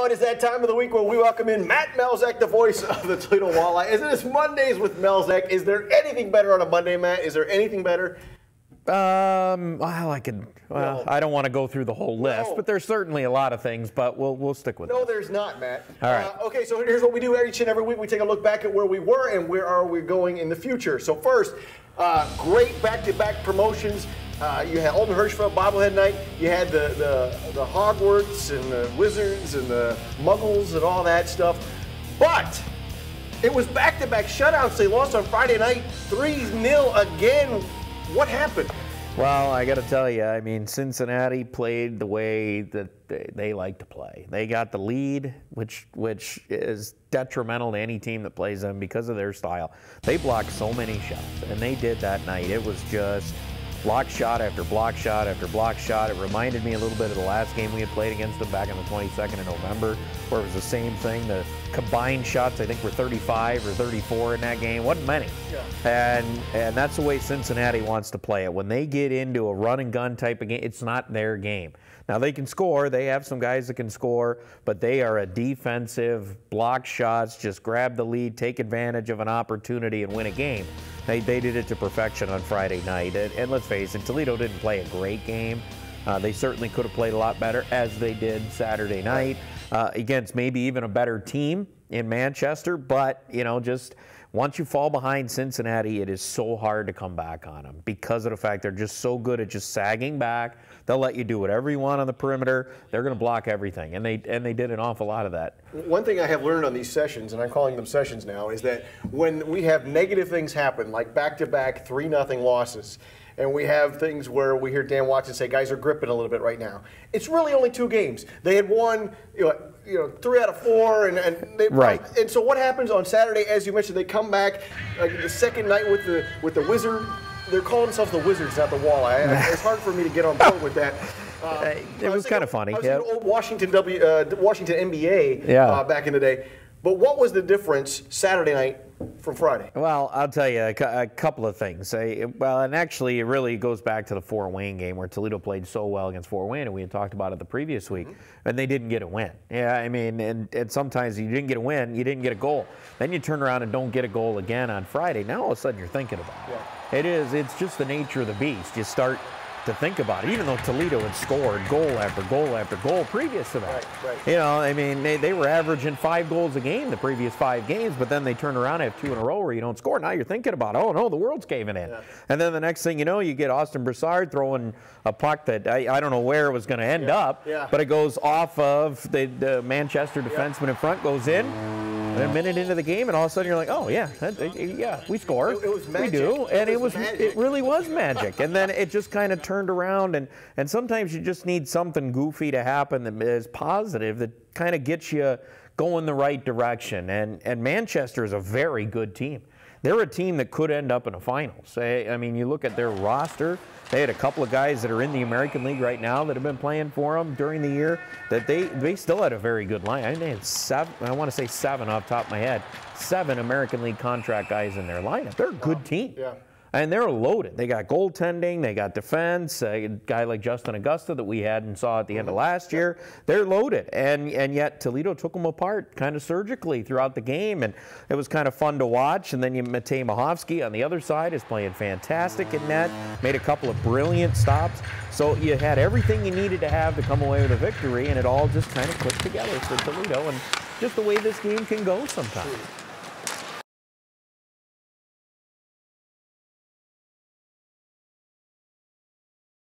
Oh, it is that time of the week where we welcome in Matt Melzek, the voice of the Toledo Walleye. As it is Mondays with Melzek, is there anything better on a Monday, Matt? Is there anything better? Well, I don't want to go through the whole list, but there's certainly a lot of things, but we'll stick with it. No, there's not, Matt. All right. Okay, so here's what we do each and every week. We take a look back at where we were and where are we going in the future. So first, great back-to-back promotions. You had Alton Hirschfeld bobblehead night. You had the Hogwarts and the Wizards and the Muggles and all that stuff. But it was back-to-back shutouts. They lost on Friday night, 3-0 again. What happened? Well, I got to tell you, I mean, Cincinnati played the way that they like to play. They got the lead, which is detrimental to any team that plays them because of their style. They blocked so many shots, and they did that night. It was just block shot after block shot after block shot. It reminded me a little bit of the last game we had played against them back on the 22nd of November, where it was the same thing. The combined shots, I think, were 35 or 34 in that game. Wasn't many. Yeah. And that's the way Cincinnati wants to play it. When they get into a run and gun type of game, it's not their game. Now, they can score. They have some guys that can score, but they are a defensive, block shots, just grab the lead, take advantage of an opportunity, and win a game. They did it to perfection on Friday night. And let's face it, Toledo didn't play a great game. They certainly could have played a lot better, as they did Saturday night, against maybe even a better team in Manchester. But, you know, just once you fall behind Cincinnati, it is so hard to come back on them because of the fact they're just so good at just sagging back. They'll let you do whatever you want on the perimeter. They're going to block everything, and they did an awful lot of that. One thing I have learned on these sessions, and I'm calling them sessions now, is that when we have negative things happen, like back-to-back 3-0 losses, and we have things where we hear Dan Watson say guys are gripping a little bit right now, it's really only 2 games. They had won, you know, 3 out of 4, and they, right. And so what happens on Saturday? As you mentioned, they come back the second night with the Wizard. They're calling themselves the Wizards, not the Walleye. It's hard for me to get on board with that. It was kind of funny. I was thinking old Washington NBA back in the day. But what was the difference Saturday night from Friday? Well, I'll tell you a couple of things. And actually it really goes back to the Fort Wayne game where Toledo played so well against Fort Wayne, and we had talked about it the previous week, and they didn't get a win. Yeah, I mean, and sometimes you didn't get a win, you didn't get a goal. Then you turn around and don't get a goal again on Friday. Now all of a sudden you're thinking about it. Yeah. It's just the nature of the beast. You start to think about it, even though Toledo had scored goal after goal after goal previous to that. Right. You know, I mean, they were averaging 5 goals a game the previous 5 games, but then they turn around and have 2 in a row where you don't score. Now you're thinking about, oh no, the world's caving in. Yeah. And then the next thing you know, you get Austin Broussard throwing a puck that I don't know where it was going to end up, but it goes off of the Manchester defenseman in front, goes in. And a minute into the game, and all of a sudden you're like, oh yeah, we score. It was magic. We do, and it really was magic. And then it just kind of turned around, and sometimes you just need something goofy to happen that is positive that kind of gets you going the right direction. And Manchester is a very good team. They're a team that could end up in the finals. I mean, you look at their roster. They had a couple of guys that are in the American League right now that have been playing for them during the year. That they still had a very good line. I think they had 7. I want to say 7 off the top of my head. 7 American League contract guys in their lineup. They're a good team. Yeah. And they're loaded. They got goaltending, they got defense, a guy like Justin Augusta that we had and saw at the end of last year. They're loaded. And yet Toledo took them apart kind of surgically throughout the game, and it was kind of fun to watch. And then Matej Mahovsky on the other side is playing fantastic in net, made a couple of brilliant stops. So you had everything you needed to have to come away with a victory, and it all just kind of clicked together for Toledo, and just the way this game can go sometimes.